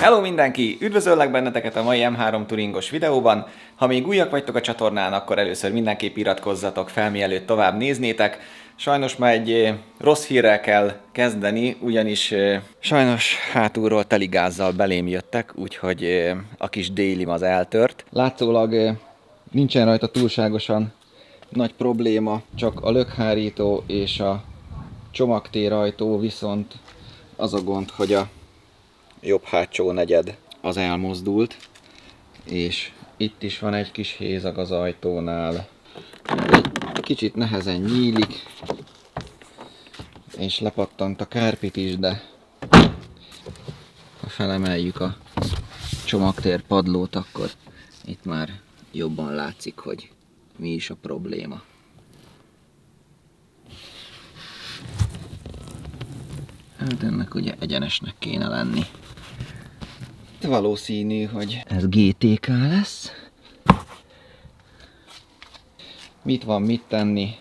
Hello mindenki! Üdvözöllek benneteket a mai M3 Turingos videóban. Ha még újak vagytok a csatornán, akkor először mindenképp iratkozzatok fel, mielőtt tovább néznétek. Sajnos már egy rossz hírrel kell kezdeni, ugyanis sajnos hátulról teli gázzal belém jöttek, úgyhogy a kis délim az eltört. Látszólag nincsen rajta túlságosan nagy probléma, csak a lökhárító és a csomagtérajtó, viszont az a gond, hogy a jobb hátsó negyed az elmozdult, és itt is van egy kis hézag az ajtónál. Egy kicsit nehezen nyílik, és lepattant a kárpit is, de ha felemeljük a csomagtér padlót, akkor itt már jobban látszik, hogy mi is a probléma. Hát ennek ugye egyenesnek kéne lenni. Valószínű, hogy ez GTK lesz. Mit van mit tenni?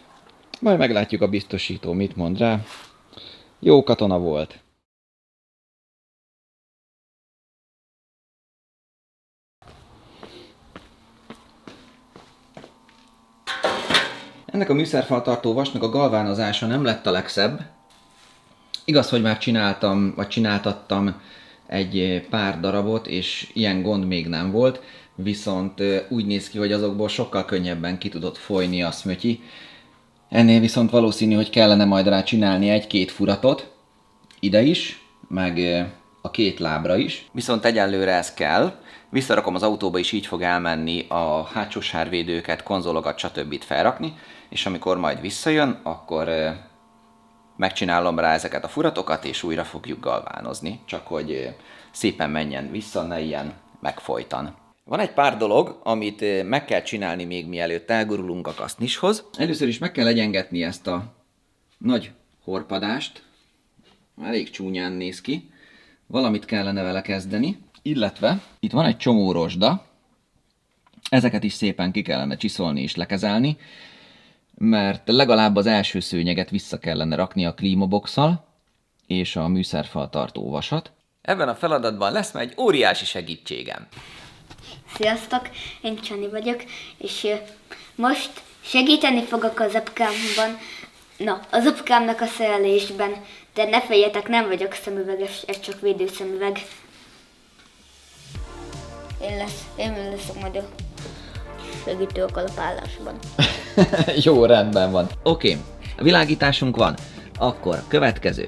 Majd meglátjuk, a biztosító mit mond rá. Jó katona volt. Ennek a műszerfaltartó vasnak a galvánozása nem lett a legszebb. Igaz, hogy már csináltattam egy pár darabot, és ilyen gond még nem volt, viszont úgy néz ki, hogy azokból sokkal könnyebben ki tudott folyni a szmötyi. Ennél viszont valószínű, hogy kellene majd rá csinálni egy-két furatot, ide is, meg a két lábra is. Viszont egyelőre ez kell. Visszarakom az autóba, és így fog elmenni a hátsó sárvédőket, konzolokat, stb. Felrakni, és amikor majd visszajön, akkor megcsinálom rá ezeket a furatokat, és újra fogjuk galvánozni, csak hogy szépen menjen vissza, ne ilyen megfojtan. Van egy pár dolog, amit meg kell csinálni még mielőtt elgurulunk a kasznishoz. Először is meg kell egyengetni ezt a nagy horpadást. Elég csúnyán néz ki. Valamit kellene vele kezdeni. Illetve itt van egy csomó rozsda. Ezeket is szépen ki kellene csiszolni és lekezelni, mert legalább az első szőnyeget vissza kellene rakni a klímaboxal és a műszerfaltartó vasat. Ebben a feladatban lesz már egy óriási segítségem. Sziasztok, én Csani vagyok, és most segíteni fogok az apukámban, az apukámnak a szerelésben, de ne féljetek, nem vagyok szemüveges, ez csak védőszemüveg. Én leszek majd a segítő a kalapálásban. Jó, rendben van. Oké, a világításunk van. Akkor következő.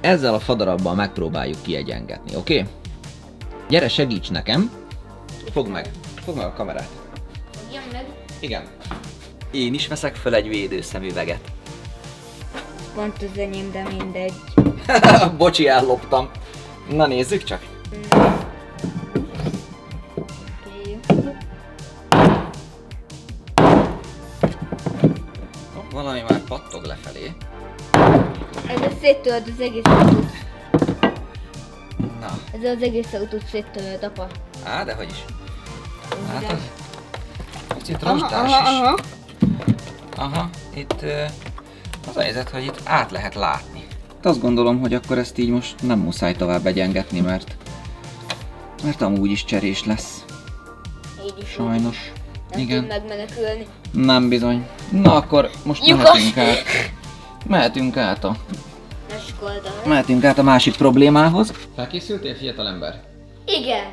Ezzel a fadarabbal megpróbáljuk kiegyengetni, oké? Gyere, segíts nekem. Fogd meg a kamerát. Igen, meg? Igen. Én is veszek fel egy védőszemüveget. Pont az enyém, de mindegy. Bocsi, elloptam. Na nézzük csak. Valami már pattog lefelé. Ez széttörd az egész autót. Na. Ez az egész autót széttörd, apa. Á, de hogy is. Látod? Picit rozsdás is. Aha, itt az a helyzet, hogy itt át lehet látni. Azt gondolom, hogy akkor ezt így most nem muszáj tovább egyengetni, mert amúgy is cserés lesz. Így is. Sajnos. Nem igen. tud megmenekülni. Nem bizony. Na akkor most mehetünk át a másik problémához. Felkészültél, fiatalember? Igen.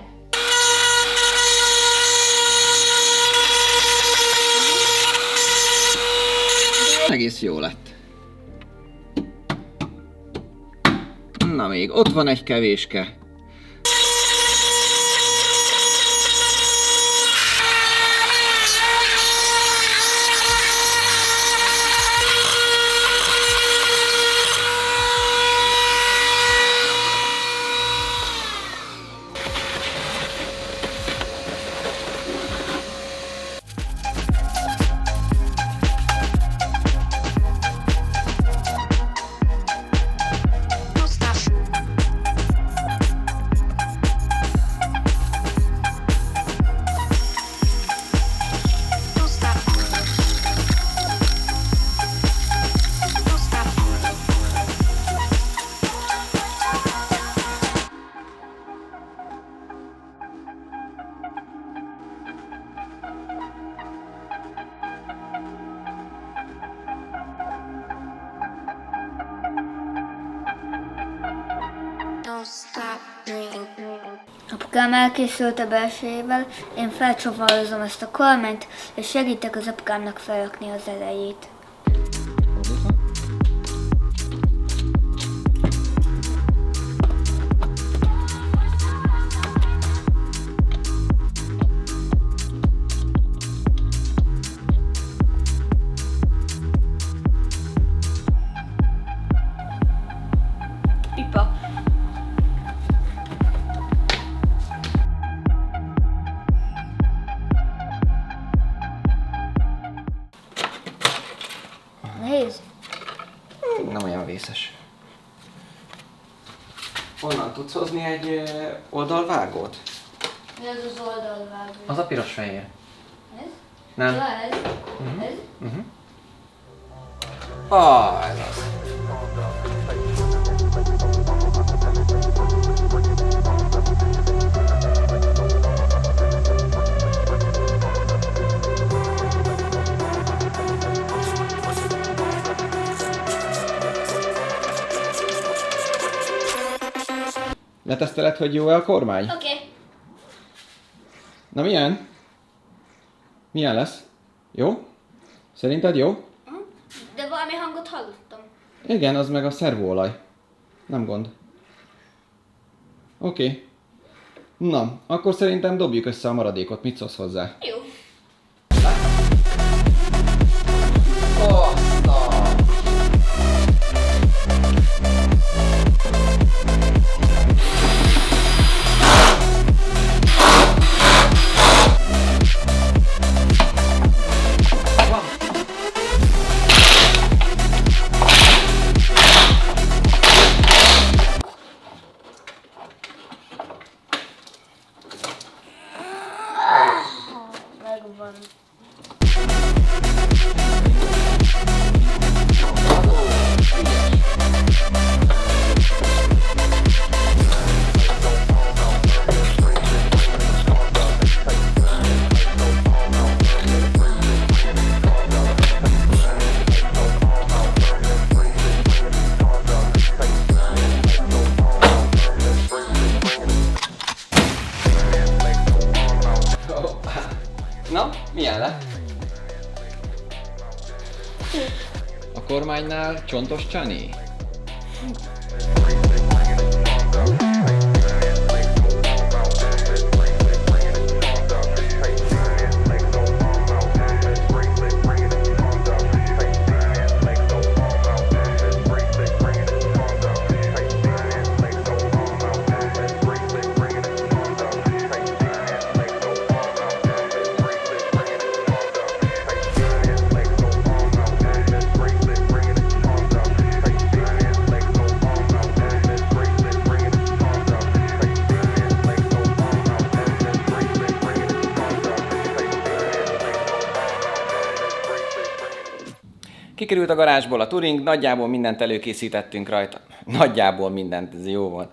Egész jó lett. Na még, ott van egy kevéske. Apukám elkészült a belsejével, én felcsavarozom ezt a kormányt, és segítek az apukámnak felrakni az elejét. Pipa. Nehéz. Nem olyan vészes. Honnan tudsz hozni egy oldalvágót? Mi az az oldalvágó? Az a piros-fehér. Ez? Nem. Ja, ez? Ez? Ez az. Leteszteled, hogy jó-e a kormány? Oké. Na milyen? Milyen lesz? Jó? Szerinted jó? De valami hangot hallottam. Igen, az meg a szervóolaj. Nem gond. Oké. Na, akkor szerintem dobjuk össze a maradékot. Mit szólsz hozzá? Jó. Megvan. Na, milyen lett? A kormánynál csontos Csani? Kikerült a garázsból a Touring, nagyjából mindent előkészítettünk rajta. Nagyjából mindent, ez jó van.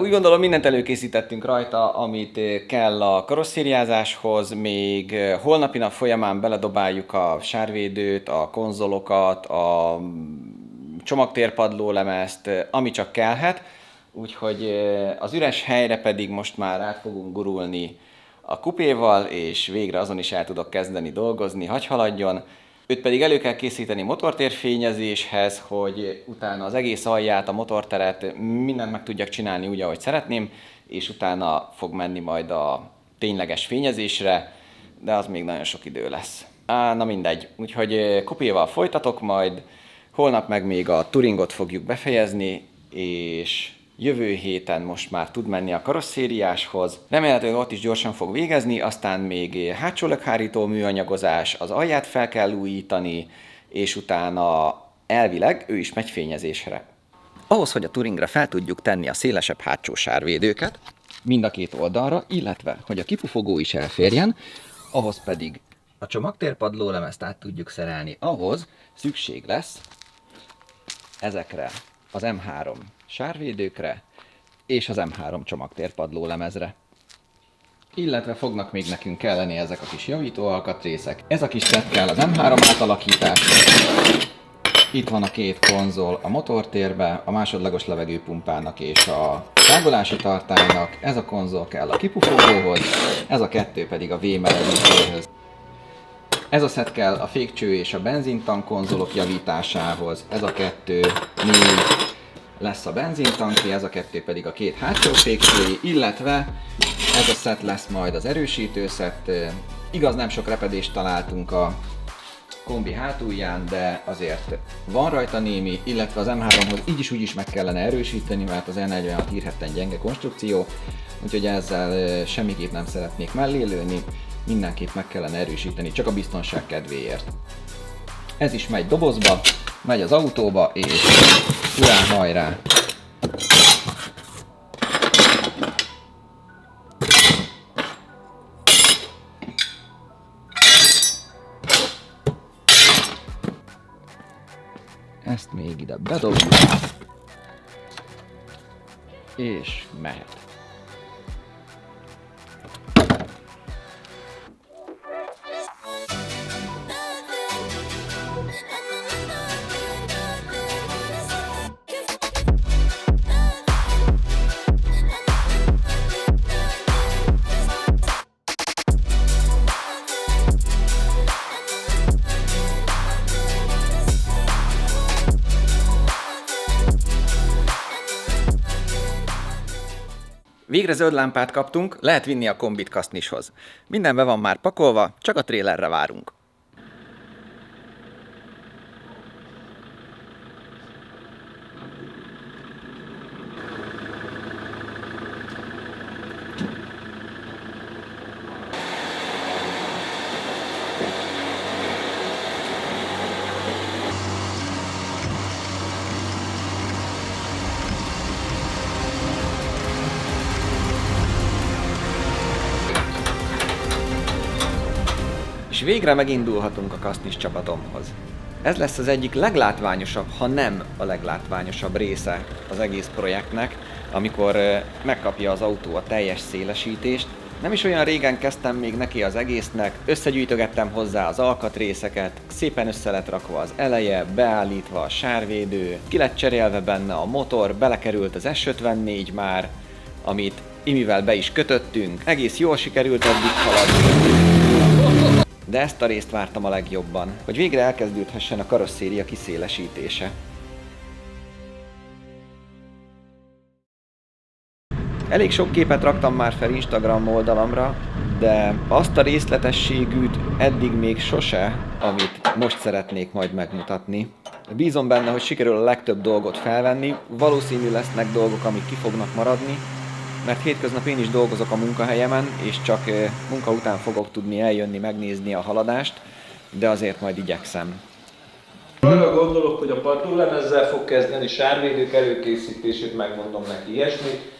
Úgy gondolom, mindent előkészítettünk rajta, amit kell a karosszériázáshoz, még holnapi nap folyamán beledobáljuk a sárvédőt, a konzolokat, a csomagtérpadlólemezt, ami csak kellhet. Úgyhogy az üres helyre pedig most már át fogunk gurulni a kupéval, és végre azon is el tudok kezdeni dolgozni, hagy haladjon. Őt pedig elő kell készíteni motortérfényezéshez, hogy utána az egész alját, a motorteret, mindent meg tudjak csinálni úgy, ahogy szeretném, és utána fog menni majd a tényleges fényezésre, de az még nagyon sok idő lesz. Na mindegy, úgyhogy kupéval folytatok majd, holnap meg még a Touringot fogjuk befejezni, és jövő héten most már tud menni a karosszériáshoz. Remélhetőleg ott is gyorsan fog végezni, aztán még hátsó lökhárító műanyagozás, az alját fel kell újítani, és utána elvileg ő is megy fényezésre. Ahhoz, hogy a Touringra fel tudjuk tenni a szélesebb hátsó sárvédőket, mind a két oldalra, illetve hogy a kipufogó is elférjen, ahhoz pedig a csomagtérpadlólemezt át tudjuk szerelni, ahhoz szükség lesz ezekre az M3 sárvédőkre és az M3 csomagtérpadlólemezre. Illetve fognak még nekünk kelleni ezek a kis javító alkatrészek. Ez a kis szett kell az M3 átalakításra. Itt van a két konzol a motortérbe, a másodlagos levegőpumpának és a tágolási tartálynak. Ez a konzol kell a kipufogóhoz, ez a kettő pedig a V-melegítőhöz. Ez a szett kell a fékcső és a benzintank konzolok javításához. Ez a kettő lesz a benzintanki, ez a kettő pedig a két hátsó fékcsői, illetve ez a szett lesz majd az erősítő szett. Igaz, nem sok repedést találtunk a kombi hátulján, de azért van rajta némi, illetve az M3-hoz így is úgy is meg kellene erősíteni, mert az E46 hírhedten gyenge konstrukció, úgyhogy ezzel semmiképp nem szeretnék mellé lőni, mindenképp meg kellene erősíteni, csak a biztonság kedvéért. Ez is megy dobozba, megy az autóba, és urán hajrá! Ezt még ide bedobjuk, és mehet. Végre zöld lámpát kaptunk, lehet vinni a kombit Kasznishoz. Minden be van már pakolva, csak a trélerre várunk. És végre megindulhatunk a Kasznis csapatomhoz. Ez lesz az egyik leglátványosabb, ha nem a leglátványosabb része az egész projektnek, amikor megkapja az autó a teljes szélesítést. Nem is olyan régen kezdtem még neki az egésznek, összegyűjtögettem hozzá az alkatrészeket, szépen össze lett rakva az eleje, beállítva a sárvédő, ki lett cserélve benne a motor, belekerült az S54 már, amit Imivel be is kötöttünk, egész jól sikerült eddig haladni. De ezt a részt vártam a legjobban, hogy végre elkezdődhessen a karosszéria kiszélesítése. Elég sok képet raktam már fel Instagram oldalamra, de azt a részletességűt eddig még sose, amit most szeretnék majd megmutatni. Bízom benne, hogy sikerül a legtöbb dolgot felvenni, valószínű lesznek dolgok, amik ki fognak maradni, mert hétköznap én is dolgozok a munkahelyemen, és csak munka után fogok tudni eljönni, megnézni a haladást, de azért majd igyekszem. Arra gondolok, hogy a padlólemezzel fog kezdeni, sárvédők előkészítését megmondom neki ilyesmit.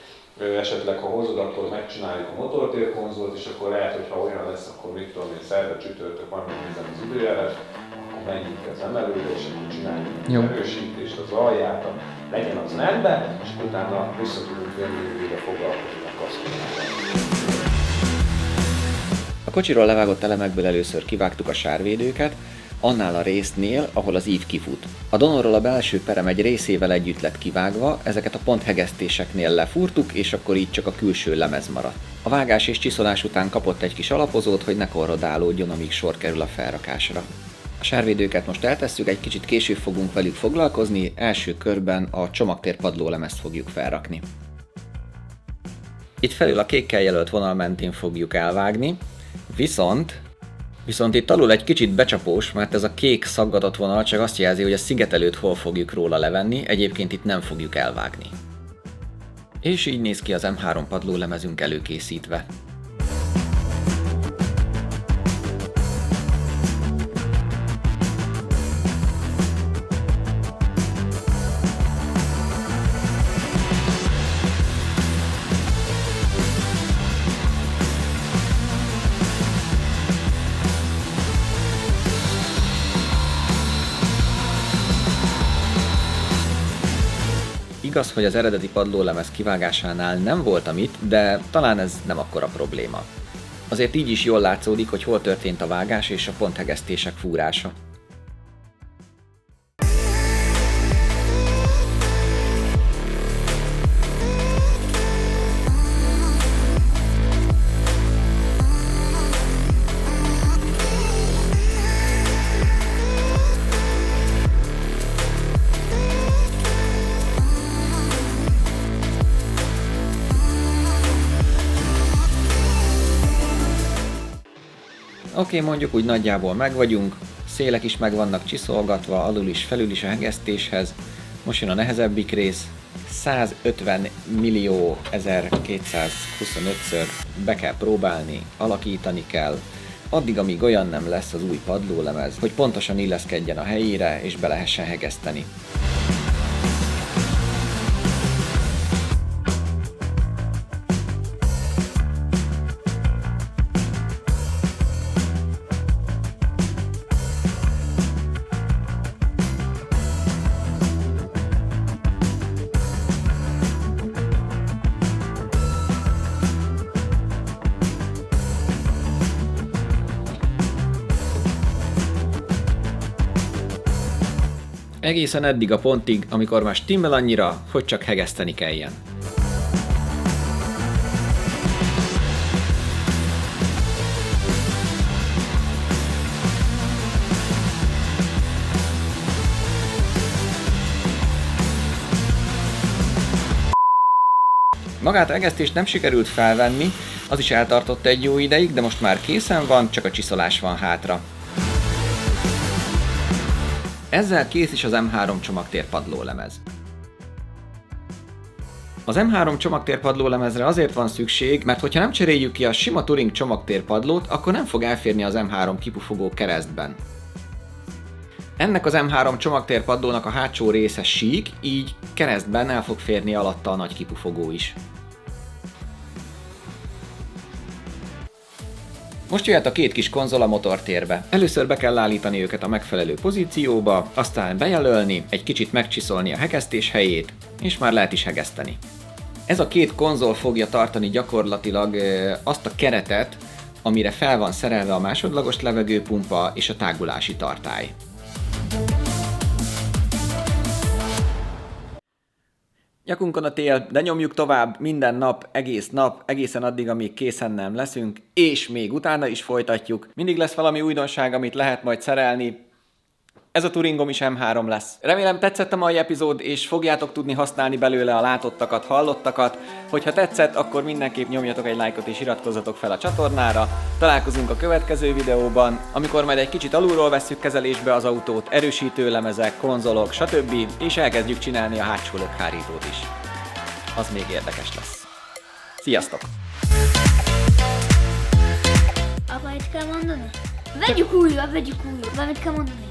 Esetleg ha hozod, akkor megcsináljuk a motortérkonzolt, és akkor lehet, hogy ha olyan lesz, akkor mit tudom én, szerda csütörtök van, megnézem az időjárás, akkor menjünk az emelőre, és akkor csináljuk az erősítést, az alját, legyen az rendben, és utána vissza tudunk jönni, hogy foglalkozni a kaszkóval. A kocsiról levágott elemekből először kivágtuk a sárvédőket, annál a résznél, ahol az ív kifut. A donorról a belső perem egy részével együtt lett kivágva, ezeket a ponthegesztéseknél lefúrtuk, és akkor így csak a külső lemez maradt. A vágás és csiszolás után kapott egy kis alapozót, hogy ne korrodálódjon, amíg sor kerül a felrakásra. A sárvédőket most eltesszük, egy kicsit később fogunk velük foglalkozni, első körben a csomagtér padlólemezt fogjuk felrakni. Itt felül a kékkel jelölt vonal mentén fogjuk elvágni, viszont itt alul egy kicsit becsapós, mert ez a kék szaggatott vonal csak azt jelzi, hogy a szigetelőt hol fogjuk róla levenni, egyébként itt nem fogjuk elvágni. És így néz ki az M3 padlólemezünk előkészítve. Igaz, hogy az eredeti padlólemez kivágásánál nem voltam itt, de talán ez nem akkora probléma. Azért így is jól látszódik, hogy hol történt a vágás és a ponthegesztések fúrása. Oké, mondjuk úgy nagyjából megvagyunk, szélek is meg vannak csiszolgatva, alul is, felül is a hegesztéshez. Most jön a nehezebbik rész, 150.225-ször be kell próbálni, alakítani kell, addig, amíg olyan nem lesz az új padlólemez, hogy pontosan illeszkedjen a helyére és be lehessen hegeszteni. Egészen eddig a pontig, amikor már stimmel annyira, hogy csak hegeszteni kelljen. Magát a hegesztést nem sikerült felvenni, az is eltartott egy jó ideig, de most már készen van, csak a csiszolás van hátra. Ezzel kész is az M3 csomagtér padlólemez. Az M3 csomagtér padlólemezre azért van szükség, mert hogyha nem cseréljük ki a sima Touring csomagtér padlót, akkor nem fog elférni az M3 kipufogó keresztben. Ennek az M3 csomagtér padlónak a hátsó része sík, így keresztben el fog férni alatta a nagy kipufogó is. Most jöhet a két kis konzol a motortérbe. Először be kell állítani őket a megfelelő pozícióba, aztán bejelölni, egy kicsit megcsiszolni a hegesztés helyét, és már lehet is hegeszteni. Ez a két konzol fogja tartani gyakorlatilag azt a keretet, amire fel van szerelve a másodlagos levegőpumpa és a tágulási tartály. Nyakunkon a tél, de nyomjuk tovább minden nap, egészen addig, amíg készen nem leszünk, és még utána is folytatjuk. Mindig lesz valami újdonság, amit lehet majd szerelni. Ez a Touringom is M3 lesz. Remélem tetszett a mai epizód, és fogjátok tudni használni belőle a látottakat, hallottakat. Hogyha tetszett, akkor mindenképp nyomjatok egy lájkot és iratkozzatok fel a csatornára. Találkozunk a következő videóban, amikor majd egy kicsit alulról vesszük kezelésbe az autót, erősítőlemezek, konzolok, stb. És elkezdjük csinálni a hátsó lökhárítót is. Az még érdekes lesz. Sziasztok! Apa, mit kell mondani? Vegyük újra, valamit kell mondani.